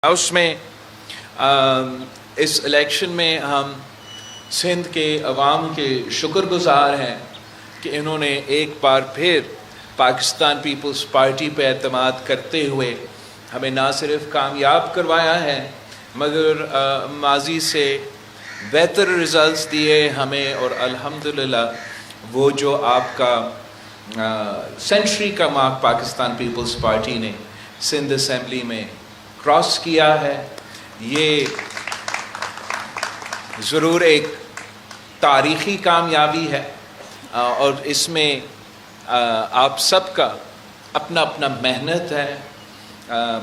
House میں اس election میں ہم سندھ کے عوام کے شکر گزار ہیں کہ انہوں نے ایک بار پھر پاکستان پیپلز پارٹی پہ اعتماد کرتے ہوئے ہمیں نہ صرف کامیاب کروایا ہے مگر ماضی سے بہتر رزلٹس دیے ہمیں، اور الحمدللہ وہ جو آپ کا سینچری کا مارک پاکستان پیپلز پارٹی نے سندھ اسمبلی میں کراس کیا ہے، یہ ضرور ایک تاریخی کامیابی ہے، اور اس میں آپ سب کا اپنا اپنا محنت ہے۔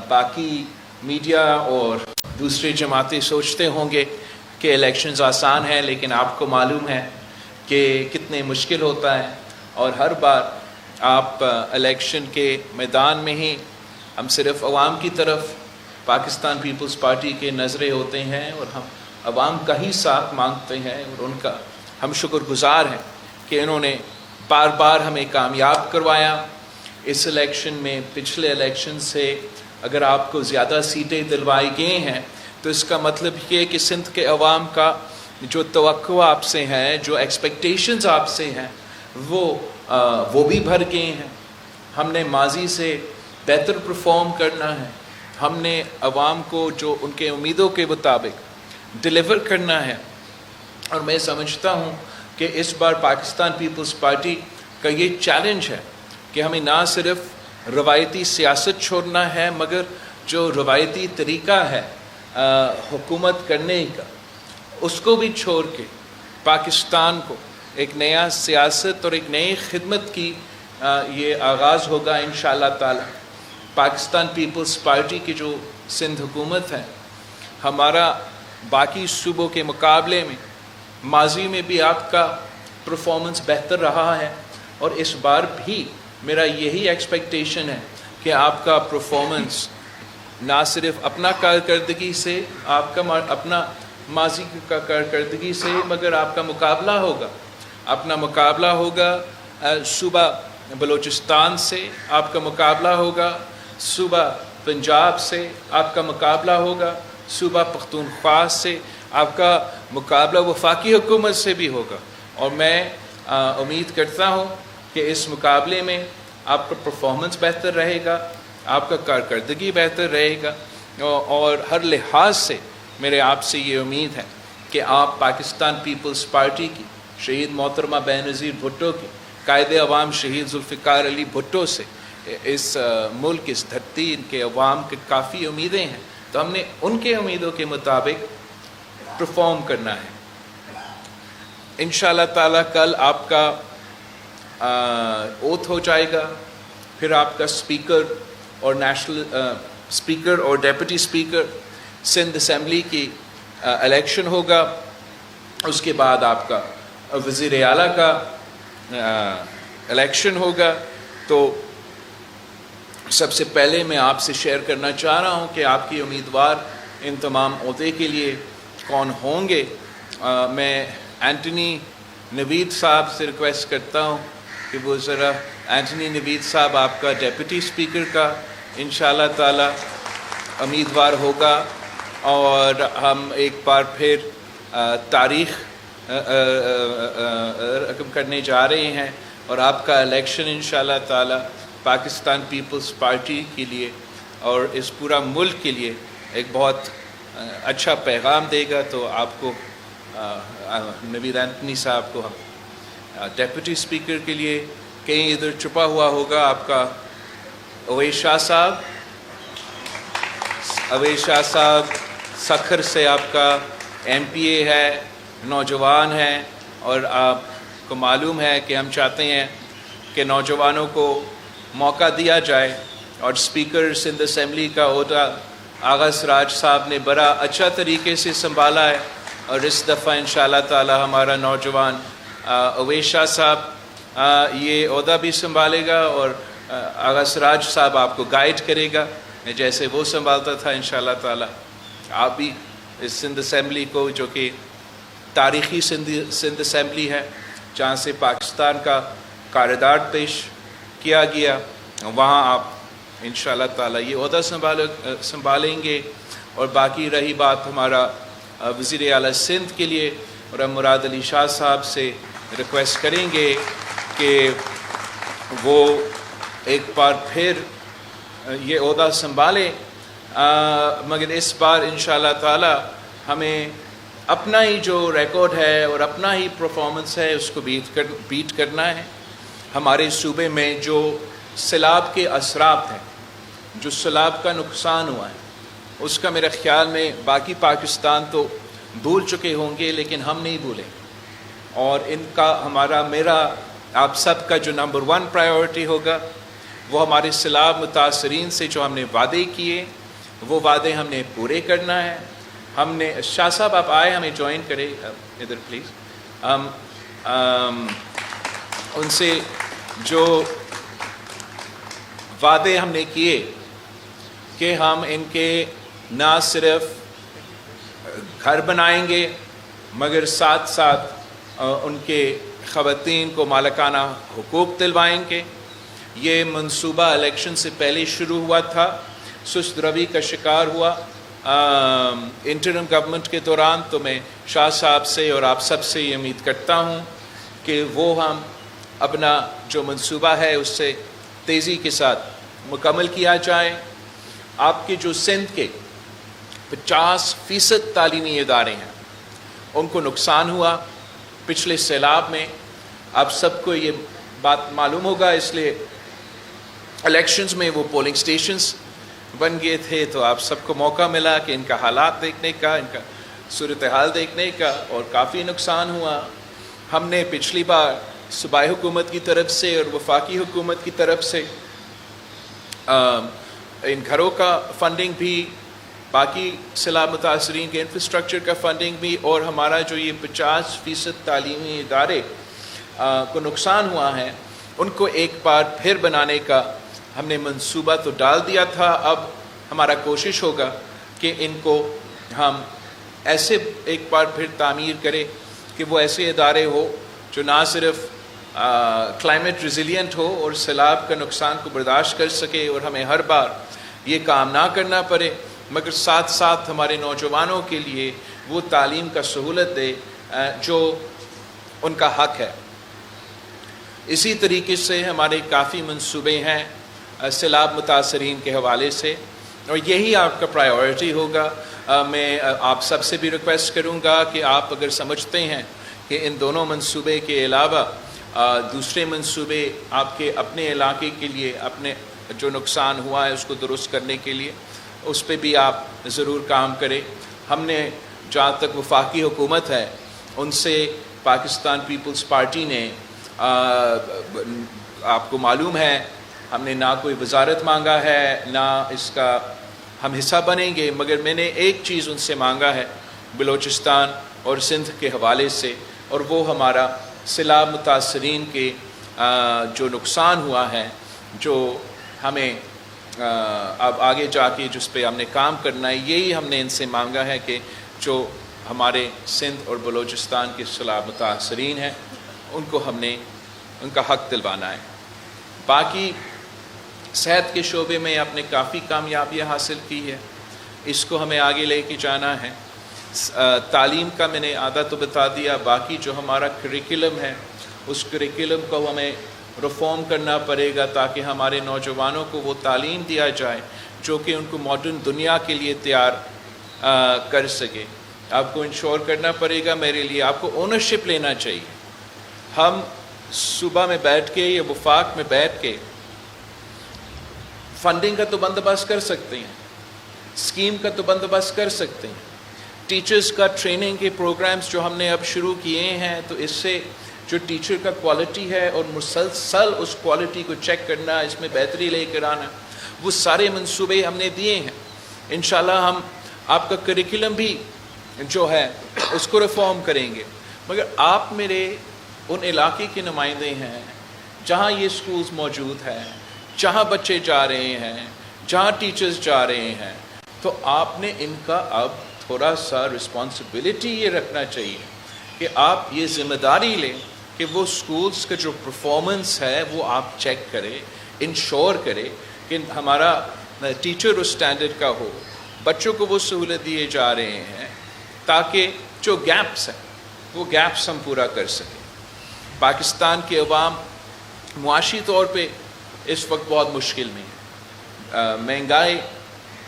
باقی میڈیا اور دوسرے جماعتیں سوچتے ہوں گے کہ الیکشنز آسان ہیں، لیکن آپ کو معلوم ہے کہ کتنے مشکل ہوتا ہے، اور ہر بار آپ الیکشن کے میدان میں ہی ہم صرف عوام کی طرف پاکستان پیپلز پارٹی کے نظریں ہوتے ہیں، اور ہم عوام کا ہی ساتھ مانگتے ہیں، اور ان کا ہم شکر گزار ہیں کہ انہوں نے بار بار ہمیں کامیاب کروایا۔ اس الیکشن میں پچھلے الیکشن سے اگر آپ کو زیادہ سیٹیں دلوائی گئی ہیں تو اس کا مطلب یہ ہے کہ سندھ کے عوام کا جو توقع آپ سے ہیں، جو ایکسپیکٹیشنز آپ سے ہیں، وہ بھی بھر گئے ہیں۔ ہم نے ماضی سے بہتر پرفارم کرنا ہے، ہم نے عوام کو جو ان کے امیدوں کے مطابق ڈیلیور کرنا ہے، اور میں سمجھتا ہوں کہ اس بار پاکستان پیپلز پارٹی کا یہ چیلنج ہے کہ ہمیں نہ صرف روایتی سیاست چھوڑنا ہے مگر جو روایتی طریقہ ہے حکومت کرنے کا، اس کو بھی چھوڑ کے پاکستان کو ایک نیا سیاست اور ایک نئی خدمت کی یہ آغاز ہوگا انشاءاللہ تعالی۔ پاکستان پیپلز پارٹی کی جو سندھ حکومت ہے، ہمارا باقی صوبوں کے مقابلے میں ماضی میں بھی آپ کا پرفارمنس بہتر رہا ہے، اور اس بار بھی میرا یہی ایکسپیکٹیشن ہے کہ آپ کا پرفارمنس نہ صرف اپنا کارکردگی سے، آپ کا اپنا ماضی کا کارکردگی سے، مگر آپ کا مقابلہ ہوگا، اپنا مقابلہ ہوگا صوبہ بلوچستان سے، آپ کا مقابلہ ہوگا صوبہ پنجاب سے، آپ کا مقابلہ ہوگا صوبہ پختونخوا سے، آپ کا مقابلہ وفاقی حکومت سے بھی ہوگا، اور میں امید کرتا ہوں کہ اس مقابلے میں آپ کا پرفارمنس بہتر رہے گا، آپ کا کارکردگی بہتر رہے گا، اور ہر لحاظ سے میرے آپ سے یہ امید ہے کہ آپ پاکستان پیپلز پارٹی کی شہید محترمہ بینظیر بھٹو کی قائد عوام شہید ذوالفقار علی بھٹو سے اس ملک، اس دھرتی، ان کے عوام کے کافی امیدیں ہیں، تو ہم نے ان کے امیدوں کے مطابق پرفارم کرنا ہے۔ انشاءاللہ تعالیٰ کل آپ کا اوتھ ہو جائے گا، پھر آپ کا اسپیکر اور اسپیکر اور ڈیپٹی اسپیکر سندھ اسمبلی کی الیکشن ہوگا، اس کے بعد آپ کا وزیر اعلیٰ کا الیکشن ہوگا۔ تو سب سے پہلے میں آپ سے شیئر کرنا چاہ رہا ہوں کہ آپ کی امیدوار ان تمام عہدے کے لیے کون ہوں گے۔ میں اینٹنی نوید صاحب سے ریکویسٹ کرتا ہوں کہ وہ ذرا، اینٹنی نوید صاحب آپ کا ڈیپٹی اسپیکر کا انشاءاللہ تعالی امیدوار ہوگا، اور ہم ایک بار پھر تاریخ رقم کرنے جا رہے ہیں، اور آپ کا الیکشن انشاءاللہ تعالی پاکستان پیپلز پارٹی کے لیے اور اس پورا ملک کے لیے ایک بہت اچھا پیغام دے گا۔ تو آپ کو نوید اینٹنی صاحب کو ڈیپٹی اسپیکر کے لیے، کہیں ادھر چھپا ہوا ہوگا آپ کا اویس شاہ صاحب، اویس شاہ صاحب سکھر سے آپ کا ایم پی اے ہے، نوجوان ہیں، اور آپ کو معلوم ہے کہ ہم چاہتے ہیں کہ نوجوانوں کو موقع دیا جائے، اور اسپیکر سندھ اسمبلی کا عہدہ آغا سراج صاحب نے بڑا اچھا طریقے سے سنبھالا ہے، اور اس دفعہ انشاءاللہ تعالی ہمارا نوجوان اویس شاہ صاحب یہ عہدہ بھی سنبھالے گا، اور آغا سراج صاحب آپ کو گائیڈ کرے گا جیسے وہ سنبھالتا تھا انشاءاللہ تعالی۔ آپ بھی اس سندھ اسمبلی کو، جو کہ تاریخی سندھ اسمبلی ہے جہاں سے پاکستان کا قرارداد پیش کیا گیا، وہاں آپ انشاءاللہ تعالی یہ عہدہ سنبھالیں گے، اور باقی رہی بات ہمارا وزیر اعلیٰ سندھ کے لیے، اور ہم مراد علی شاہ صاحب سے ریکویسٹ کریں گے کہ وہ ایک بار پھر یہ عہدہ سنبھالے، مگر اس بار انشاءاللہ تعالی ہمیں اپنا ہی جو ریکارڈ ہے اور اپنا ہی پرفارمنس ہے اس کو بیٹ کرنا ہے۔ ہمارے صوبے میں جو سیلاب کے اثرات ہیں، جو سیلاب کا نقصان ہوا ہے، اس کا میرے خیال میں باقی پاکستان تو بھول چکے ہوں گے، لیکن ہم نہیں بھولیں، اور ان کا میرا آپ سب کا جو نمبر 1 پرائیورٹی ہوگا وہ ہمارے سیلاب متاثرین سے جو ہم نے وعدے کیے وہ وعدے ہم نے پورے کرنا ہے۔ ہم نے شاہ صاحب آپ آئے، ہمیں جوائن کرے ادھر پلیز۔ ان سے جو وعدے ہم نے کیے کہ ہم ان کے نہ صرف گھر بنائیں گے مگر ساتھ ساتھ ان کے خواتین کو مالکانہ حقوق دلوائیں گے۔ یہ منصوبہ الیکشن سے پہلے شروع ہوا تھا، سست روی کا شکار ہوا انٹرم گورنمنٹ کے دوران، تو میں شاہ صاحب سے اور آپ سب سے یہ امید کرتا ہوں کہ وہ ہم اپنا جو منصوبہ ہے اس سے تیزی کے ساتھ مکمل کیا جائے۔ آپ کے جو سندھ کے 50% تعلیمی ادارے ہیں ان کو نقصان ہوا پچھلے سیلاب میں، آپ سب کو یہ بات معلوم ہوگا، اس لیے الیکشنز میں وہ پولنگ سٹیشنز بن گئے تھے، تو آپ سب کو موقع ملا کہ ان کا حالات دیکھنے کا، ان کا صورتحال دیکھنے کا، اور کافی نقصان ہوا۔ ہم نے پچھلی بار صوبائی حکومت کی طرف سے اور وفاقی حکومت کی طرف سے ان گھروں کا فنڈنگ بھی، باقی سیلاب متاثرین کے انفراسٹرکچر کا فنڈنگ بھی، اور ہمارا جو یہ 50% تعلیمی ادارے کو نقصان ہوا ہے ان کو ایک بار پھر بنانے کا ہم نے منصوبہ تو ڈال دیا تھا۔ اب ہمارا کوشش ہوگا کہ ان کو ہم ایسے ایک بار پھر تعمیر کریں کہ وہ ایسے ادارے ہو جو نہ صرف کلائمیٹ ریزیلینٹ ہو اور سیلاب کا نقصان کو برداشت کر سکے، اور ہمیں ہر بار یہ کام نہ کرنا پڑے، مگر ساتھ ساتھ ہمارے نوجوانوں کے لیے وہ تعلیم کا سہولت دے جو ان کا حق ہے۔ اسی طریقے سے ہمارے کافی منصوبے ہیں سیلاب متاثرین کے حوالے سے، اور یہی آپ کا پرائیورٹی ہوگا۔ میں آپ سب سے بھی ریکویسٹ کروں گا کہ آپ اگر سمجھتے ہیں کہ ان دونوں منصوبے کے علاوہ دوسرے منصوبے آپ کے اپنے علاقے کے لیے، اپنے جو نقصان ہوا ہے اس کو درست کرنے کے لیے، اس پہ بھی آپ ضرور کام کریں۔ ہم نے جہاں تک وفاقی حکومت ہے ان سے پاکستان پیپلز پارٹی نے آپ کو معلوم ہے ہم نے نہ کوئی وزارت مانگا ہے نہ اس کا ہم حصہ بنیں گے، مگر میں نے ایک چیز ان سے مانگا ہے بلوچستان اور سندھ کے حوالے سے، اور وہ ہمارا سیلاب متاثرین کے جو نقصان ہوا ہے، جو ہمیں اب آگے جا کے جس پہ ہم نے کام کرنا ہے، یہی ہم نے ان سے مانگا ہے کہ جو ہمارے سندھ اور بلوچستان کے سیلاب متاثرین ہیں ان کو ہم نے ان کا حق دلوانا ہے۔ باقی صحت کے شعبے میں آپ نے کافی کامیابیاں حاصل کی ہے، اس کو ہمیں آگے لے کے جانا ہے۔ تعلیم کا میں نے آدھا تو بتا دیا، باقی جو ہمارا کریکولم ہے اس کریکولم کو ہمیں ریفارم کرنا پڑے گا تاکہ ہمارے نوجوانوں کو وہ تعلیم دیا جائے جو کہ ان کو ماڈرن دنیا کے لیے تیار کر سکے۔ آپ کو انشور کرنا پڑے گا، میرے لیے آپ کو اونرشپ لینا چاہیے۔ ہم صوبہ میں بیٹھ کے یا وفاق میں بیٹھ کے فنڈنگ کا تو بندوبست کر سکتے ہیں، اسکیم کا تو بندوبست کر سکتے ہیں، ٹیچرز کا ٹریننگ کے پروگرامز جو ہم نے اب شروع کیے ہیں، تو اس سے جو ٹیچر کا کوالٹی ہے اور مسلسل اس کوالٹی کو چیک کرنا، اس میں بہتری لے کر آنا، وہ سارے منصوبے ہم نے دیے ہیں۔ انشاءاللہ ہم آپ کا کریکولم بھی جو ہے اس کو ریفارم کریں گے، مگر آپ میرے ان علاقے کے نمائندے ہیں جہاں یہ سکولز موجود ہیں، جہاں بچے جا رہے ہیں، جہاں ٹیچرز جا رہے ہیں، تو آپ نے ان کا اب تھوڑا سا رسپانسبلٹی یہ رکھنا چاہیے کہ آپ یہ ذمہ داری لیں کہ وہ سکولز کا جو پرفارمنس ہے وہ آپ چیک کریں، انشور کریں کہ ہمارا ٹیچر اس سٹینڈرڈ کا ہو، بچوں کو وہ سہولت دیے جا رہے ہیں تاکہ جو گیپس ہیں وہ گیپس ہم پورا کر سکیں. پاکستان کے عوام معاشی طور پہ اس وقت بہت مشکل میں ہے. مہنگائی،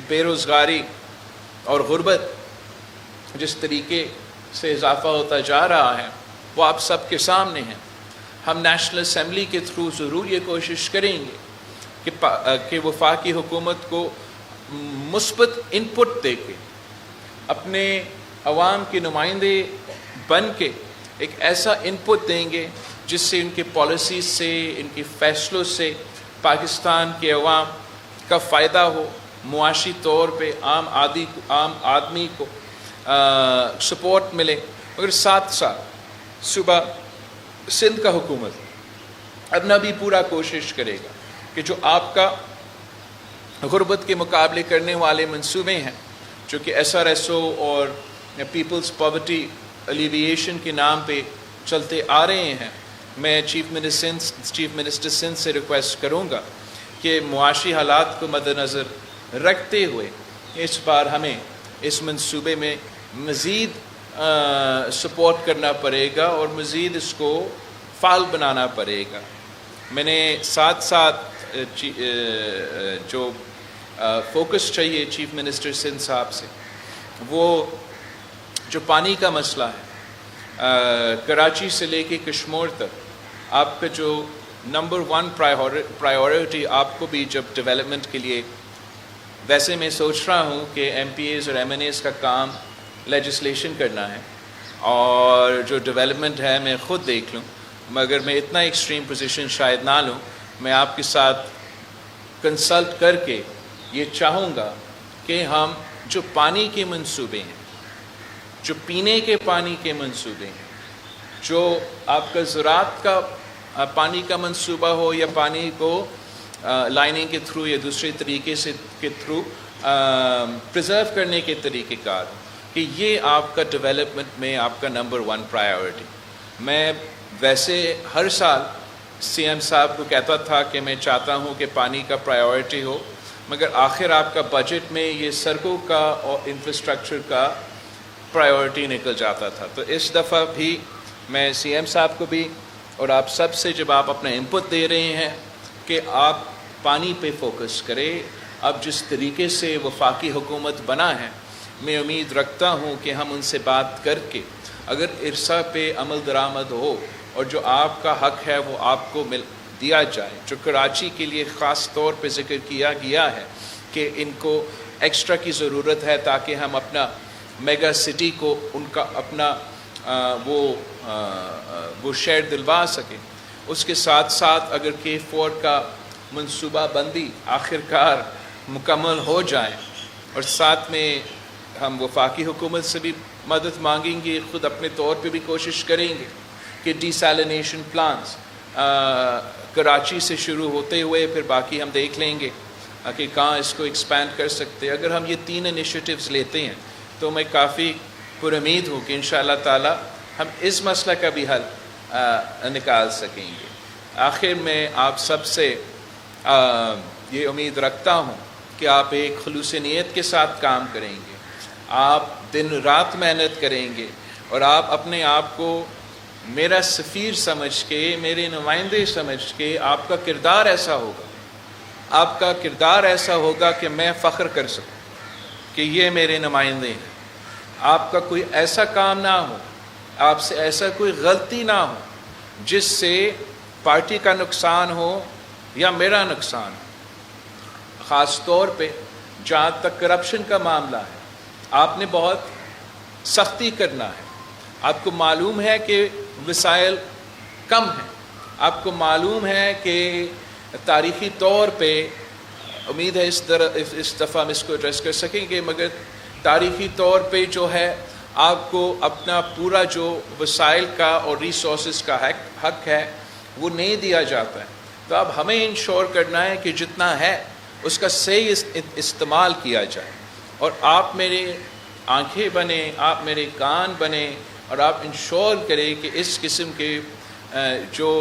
بے روزگاری اور غربت جس طریقے سے اضافہ ہوتا جا رہا ہے وہ آپ سب کے سامنے ہیں. ہم نیشنل اسمبلی کے تھرو ضرور یہ کوشش کریں گے کہ وفاقی حکومت کو مثبت ان پٹ دے کے اپنے عوام کے نمائندے بن کے ایک ایسا ان پٹ دیں گے جس سے ان کے پالیسیز سے، ان کے فیصلوں سے پاکستان کے عوام کا فائدہ ہو، معاشی طور پہ عام آدمی کو سپورٹ ملے. مگر ساتھ ساتھ صوبہ سندھ کا حکومت اپنا بھی پورا کوشش کرے گا کہ جو آپ کا غربت کے مقابلے کرنے والے منصوبے ہیں جو کہ SRSO اور پیپلز پاورٹی الیویشن کے نام پہ چلتے آ رہے ہیں، میں چیف منسٹر سندھ سے ریکویسٹ کروں گا کہ معاشی حالات کو مد نظر رکھتے ہوئے اس بار ہمیں اس منصوبے میں مزید سپورٹ کرنا پڑے گا اور مزید اس کو فعال بنانا پڑے گا. میں نے ساتھ ساتھ جو فوکس چاہیے چیف منسٹر سندھ صاحب سے، وہ جو پانی کا مسئلہ ہے کراچی سے لے کے کشمیر تک، آپ کا جو نمبر 1 پرائیورٹی آپ کو بھی جب ڈیولپمنٹ کے لیے، ویسے میں سوچ رہا ہوں کہ MPAs اور MNAs کا کام لیجسلیشن کرنا ہے اور جو ڈیولپمنٹ ہے میں خود دیکھ لوں، مگر میں اتنا ایکسٹریم پوزیشن شاید نہ لوں. میں آپ کے ساتھ کنسلٹ کر کے یہ چاہوں گا کہ ہم جو پانی کے منصوبے ہیں، جو پینے کے پانی کے منصوبے ہیں، جو آپ کا زراعت کا پانی کا منصوبہ ہو یا پانی کو لائننگ کے تھرو یا دوسرے طریقے سے کے تھرو پریزرو کرنے کے طریقہ کار، کہ یہ آپ کا ڈیولپمنٹ میں آپ کا نمبر 1 پرائیورٹی. میں ویسے ہر سال CM صاحب کو کہتا تھا کہ میں چاہتا ہوں کہ پانی کا پرائیورٹی ہو، مگر آخر آپ کا بجٹ میں یہ سڑکوں کا اور انفراسٹرکچر کا پرائیورٹی نکل جاتا تھا. تو اس دفعہ بھی میں CM صاحب کو بھی اور آپ سب سے جب آپ اپنا انپٹ دے رہے ہیں کہ آپ پانی پہ فوکس کریں. اب جس طریقے سے وفاقی حکومت بنا ہے، میں امید رکھتا ہوں کہ ہم ان سے بات کر کے اگر ارسا پہ عمل درآمد ہو اور جو آپ کا حق ہے وہ آپ کو دیا جائے. جو کراچی کے لیے خاص طور پہ ذکر کیا گیا ہے کہ ان کو ایکسٹرا کی ضرورت ہے تاکہ ہم اپنا میگا سٹی کو ان کا اپنا وہ شہر دلوا سکیں. اس کے ساتھ ساتھ اگر K4 کا منصوبہ بندی آخرکار مکمل ہو جائے اور ساتھ میں ہم وفاقی حکومت سے بھی مدد مانگیں گے، خود اپنے طور پہ بھی کوشش کریں گے کہ ڈیسیلینیشن پلانٹس کراچی سے شروع ہوتے ہوئے پھر باقی ہم دیکھ لیں گے کہ کہاں اس کو ایکسپینڈ کر سکتے. اگر ہم یہ 3 انیشیٹوز لیتے ہیں تو میں کافی پر امید ہوں کہ انشاءاللہ تعالی ہم اس مسئلہ کا بھی حل نکال سکیں گے. آخر میں آپ سب سے یہ امید رکھتا ہوں کہ آپ ایک خلوص نیت کے ساتھ کام کریں گے، آپ دن رات محنت کریں گے اور آپ اپنے آپ کو میرا سفیر سمجھ کے، میرے نمائندے سمجھ کے، آپ کا کردار ایسا ہوگا، آپ کا کردار ایسا ہوگا کہ میں فخر کر سکوں کہ یہ میرے نمائندے ہیں. آپ کا کوئی ایسا کام نہ ہو، آپ سے ایسا کوئی غلطی نہ ہو جس سے پارٹی کا نقصان ہو یا میرا نقصان ہو. خاص طور پہ جہاں تک کرپشن کا معاملہ ہے، آپ نے بہت سختی کرنا ہے. آپ کو معلوم ہے کہ وسائل کم ہیں، آپ کو معلوم ہے کہ تاریخی طور پہ امید ہے اس دفعہ ہم اس کو ایڈریس کر سکیں گے، مگر تاریخی طور پہ جو ہے آپ کو اپنا پورا جو وسائل کا اور ریسورسز کا حق ہے وہ نہیں دیا جاتا ہے. تو اب ہمیں انشور کرنا ہے کہ جتنا ہے اس کا صحیح استعمال کیا جائے. اور آپ میرے آنکھیں بنے، آپ میرے کان بنے اور آپ انشور کریں کہ اس قسم کے جو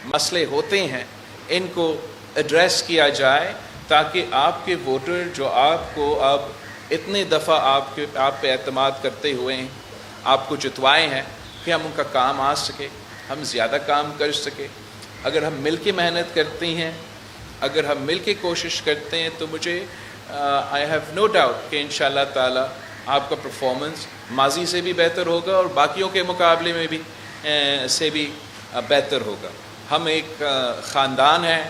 مسئلے ہوتے ہیں ان کو ایڈریس کیا جائے تاکہ آپ کے ووٹر جو آپ کو اب اتنے دفعہ آپ پہ اعتماد کرتے ہوئے ہیں، آپ کو جتوائے ہیں کہ ہم ان کا کام آ سکے، ہم زیادہ کام کر سکے۔ اگر ہم مل کے محنت کرتے ہیں، اگر ہم مل کے کوشش کرتے ہیں، تو مجھے آئی ہیو نو ڈاؤٹ کہ انشاءاللہ تعالی آپ کا پرفارمنس ماضی سے بھی بہتر ہوگا اور باقیوں کے مقابلے میں بھی سے بھی بہتر ہوگا۔ ہم ایک خاندان ہیں،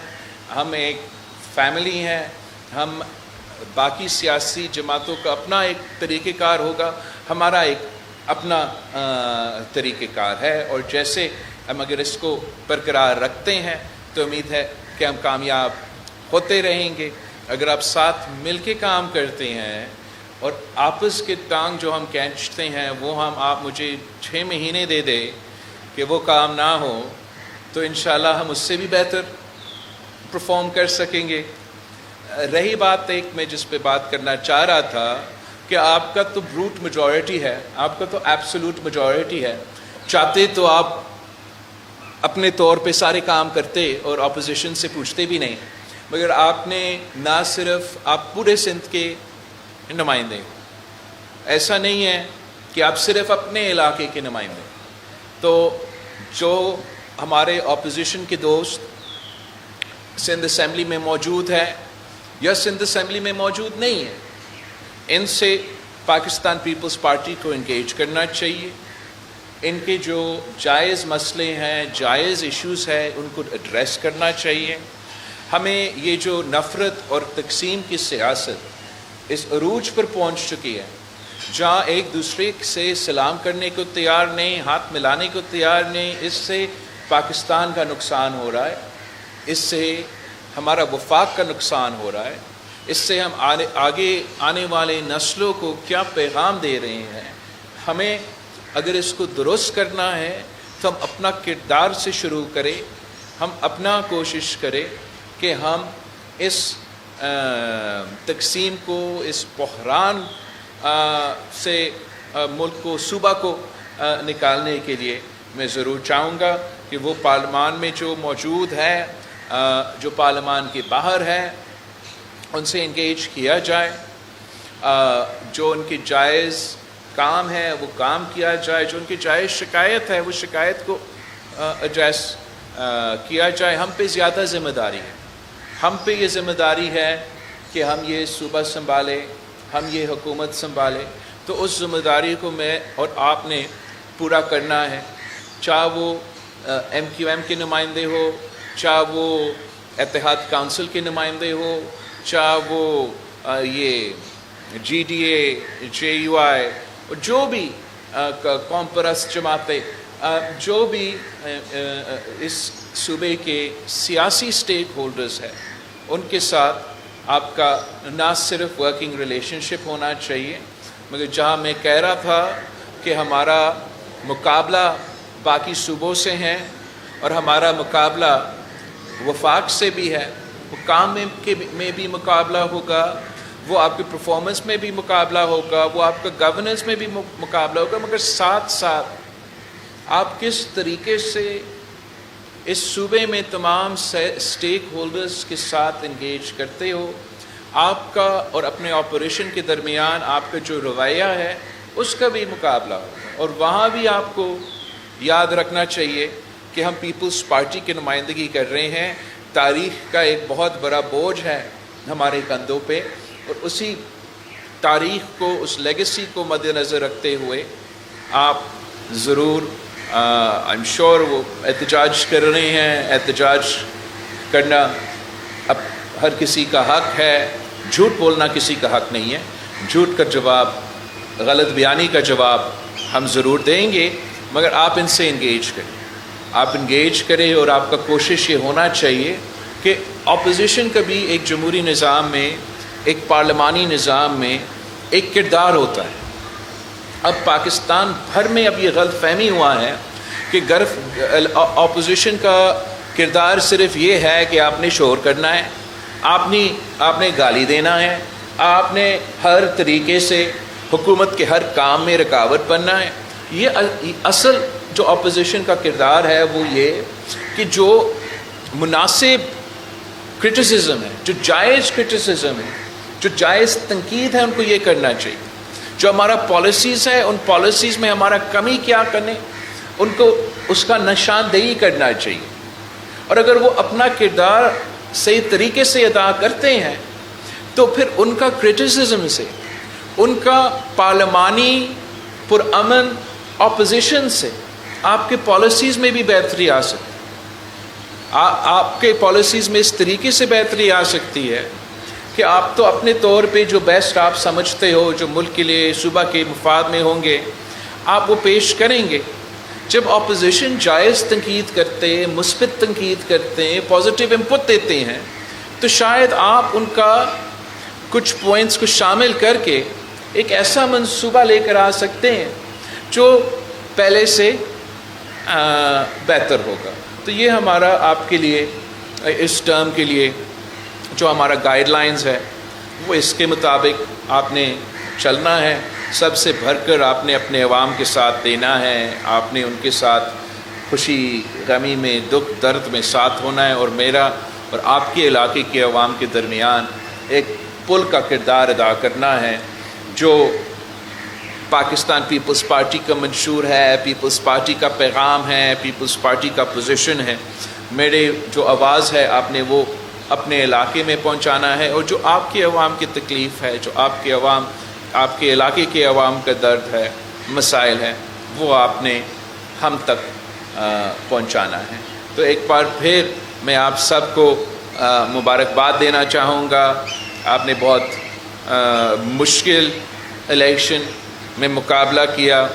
ہم ایک فیملی ہیں، ہم باقی سیاسی جماعتوں کا اپنا ایک طریقہ کار ہوگا، ہمارا ایک اپنا طریقہ کار ہے، اور جیسے ہم اگر اس کو برقرار رکھتے ہیں تو امید ہے کہ ہم کامیاب ہوتے رہیں گے۔ اگر آپ ساتھ مل کے کام کرتے ہیں اور آپس کے ٹانگ جو ہم کھینچتے ہیں وہ آپ مجھے 6 مہینے دے دیں کہ وہ کام نہ ہو، تو انشاءاللہ ہم اس سے بھی بہتر پرفارم کر سکیں گے۔ رہی بات ایک میں جس پہ بات کرنا چاہ رہا تھا کہ آپ کا تو بروٹ میجورٹی ہے، آپ کا تو ایبسولوٹ میجورٹی ہے، چاہتے تو آپ اپنے طور پہ سارے کام کرتے اور اپوزیشن سے پوچھتے بھی نہیں، مگر آپ نے نہ صرف آپ پورے سندھ کے نمائندے، ایسا نہیں ہے کہ آپ صرف اپنے علاقے کے نمائندے۔ تو جو ہمارے اپوزیشن کے دوست سندھ اسمبلی میں موجود ہے یا سندھ اسمبلی میں موجود نہیں ہے، ان سے پاکستان پیپلز پارٹی کو انگیج کرنا چاہیے، ان کے جو جائز مسئلے ہیں، جائز ایشوز ہیں، ان کو ایڈریس کرنا چاہیے۔ ہمیں یہ جو نفرت اور تقسیم کی سیاست اس عروج پر پہنچ چکی ہے، جہاں ایک دوسرے سے سلام کرنے کو تیار نہیں، ہاتھ ملانے کو تیار نہیں، اس سے پاکستان کا نقصان ہو رہا ہے، اس سے ہمارا وفاق کا نقصان ہو رہا ہے، اس سے ہم آگے آنے والے نسلوں کو کیا پیغام دے رہے ہیں۔ ہمیں اگر اس کو درست کرنا ہے تو ہم اپنا کردار سے شروع کریں، ہم اپنا کوشش کریں کہ ہم اس تقسیم کو، اس بحران سے ملک کو، صوبہ کو نکالنے کے لیے میں ضرور چاہوں گا کہ وہ پارلیمان میں جو موجود ہے، جو پارلیمان کے باہر ہے، ان سے انگیج کیا جائے، جو ان کی جائز کام ہے وہ کام کیا جائے، جو ان کی جائز شکایت ہے وہ شکایت کو ایڈریس کیا جائے۔ ہم پہ زیادہ ذمہ داری ہے، ہم پہ یہ ذمہ داری ہے کہ ہم یہ صوبہ سنبھالیں، ہم یہ حکومت سنبھالیں، تو اس ذمہ داری کو میں اور آپ نے پورا کرنا ہے، چاہے وہ MQM کے نمائندے ہو، چاہے وہ اتحاد کونسل کے نمائندے ہو، چاہے وہ یہ GDA، JUI، جو بھی قوم پرست جماعتیں، جو بھی اس صوبے کے سیاسی سٹیک ہولڈرز ہیں، ان کے ساتھ آپ کا نہ صرف ورکنگ ریلیشن شپ ہونا چاہیے، مگر جہاں میں کہہ رہا تھا کہ ہمارا مقابلہ باقی صوبوں سے ہیں اور ہمارا مقابلہ وفاق سے بھی ہے، وہ کام میں بھی مقابلہ ہوگا، وہ آپ کی پرفارمنس میں بھی مقابلہ ہوگا، وہ آپ کا گورننس میں بھی مقابلہ ہوگا، مگر ساتھ ساتھ آپ کس طریقے سے اس صوبے میں تمام سٹیک ہولڈرز کے ساتھ انگیج کرتے ہو، آپ کا اور اپنے آپریشن کے درمیان آپ کا جو رویہ ہے اس کا بھی مقابلہ ہوگا۔ اور وہاں بھی آپ کو یاد رکھنا چاہیے کہ ہم پیپلز پارٹی کی نمائندگی کر رہے ہیں، تاریخ کا ایک بہت بڑا بوجھ ہے ہمارے کندھوں پہ، اور اسی تاریخ کو، اس لیگیسی کو مد نظر رکھتے ہوئے آپ ضرور I'm sure وہ احتجاج کر رہے ہیں۔ احتجاج کرنا اب ہر کسی کا حق ہے، جھوٹ بولنا کسی کا حق نہیں ہے، جھوٹ کا جواب، غلط بیانی کا جواب ہم ضرور دیں گے، مگر آپ ان سے انگیج کریں، آپ انگیج کریں، اور آپ کا کوشش یہ ہونا چاہیے کہ اپوزیشن کا بھی ایک جمہوری نظام میں، ایک پارلیمانی نظام میں ایک کردار ہوتا ہے۔ اب پاکستان بھر میں اب یہ غلط فہمی ہوا ہے کہ اپوزیشن کا کردار صرف یہ ہے کہ آپ نے شور کرنا ہے، آپ نے گالی دینا ہے، آپ نے ہر طریقے سے حکومت کے ہر کام میں رکاوٹ بننا ہے۔ یہ اصل جو اپوزیشن کا کردار ہے وہ یہ کہ جو مناسب کرٹیسزم ہے، جو جائز کرٹیسزم ہے، جو جائز تنقید ہے ان کو یہ کرنا چاہیے. جو ہمارا پالیسیز ہے ان پالیسیز میں ہمارا کمی کیا کرنے ان کو اس کا نشاندہی کرنا چاہیے. اور اگر وہ اپنا کردار صحیح طریقے سے ادا کرتے ہیں تو پھر ان کا کرٹیسزم سے، ان کا پارلیمانی پرامن اپوزیشن سے آپ کے پالیسیز میں بھی بہتری آ سکتی. آپ کے پالیسیز میں اس طریقے سے بہتری آ سکتی ہے کہ آپ تو اپنے طور پہ جو بیسٹ آپ سمجھتے ہو، جو ملک کے لیے صوبہ کے مفاد میں ہوں گے، آپ وہ پیش کریں گے. جب اپوزیشن جائز تنقید کرتے ہیں، مثبت تنقید کرتے ہیں، پازیٹیو انپٹ دیتے ہیں، تو شاید آپ ان کا کچھ پوائنٹس کو شامل کر کے ایک ایسا منصوبہ لے کر آ سکتے ہیں جو پہلے سے بہتر ہوگا. تو یہ ہمارا آپ کے لیے اس ٹرم کے لیے جو ہمارا گائیڈ لائنز ہے وہ اس کے مطابق آپ نے چلنا ہے. سب سے بھر کر آپ نے اپنے عوام کے ساتھ دینا ہے. آپ نے ان کے ساتھ خوشی غمی میں، دکھ درد میں ساتھ ہونا ہے، اور میرا اور آپ کے علاقے کے عوام کے درمیان ایک پل کا کردار ادا کرنا ہے جو پاکستان پیپلز پارٹی کا منشور ہے، پیپلز پارٹی کا پیغام ہے، پیپلز پارٹی کا پوزیشن ہے. میرے جو آواز ہے آپ نے وہ اپنے علاقے میں پہنچانا ہے، اور جو آپ کے عوام کی تکلیف ہے، جو آپ کے علاقے کے عوام کا درد ہے، مسائل ہے، وہ آپ نے ہم تک پہنچانا ہے. تو ایک بار پھر میں آپ سب کو مبارکباد دینا چاہوں گا. آپ نے بہت مشکل الیکشن میں مقابلہ کیا.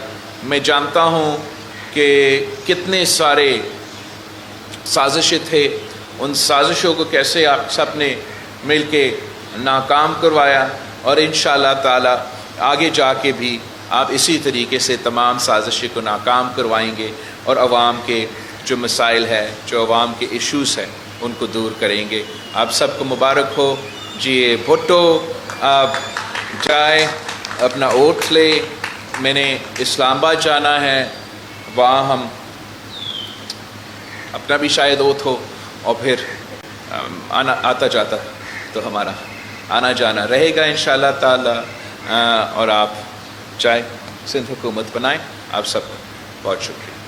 میں جانتا ہوں کہ کتنے سارے سازشیں تھے، ان سازشوں کو کیسے آپ سب نے مل کے ناکام کروایا، اور انشاءاللہ تعالی آگے جا کے بھی آپ اسی طریقے سے تمام سازشیں کو ناکام کروائیں گے، اور عوام کے جو مسائل ہے، جو عوام کے ایشوز ہیں، ان کو دور کریں گے. آپ سب کو مبارک ہو. جی بھٹو، آپ جائے اپنا اوٹ لے. میں نے اسلام آباد جانا ہے، وہاں ہم اپنا بھی شاید اوت ہو، اور پھر آتا جاتا تو ہمارا آنا جانا رہے گا انشاءاللہ تعالی. اور آپ چاہے سندھ حکومت بنائیں. آپ سب کو بہت شکریہ.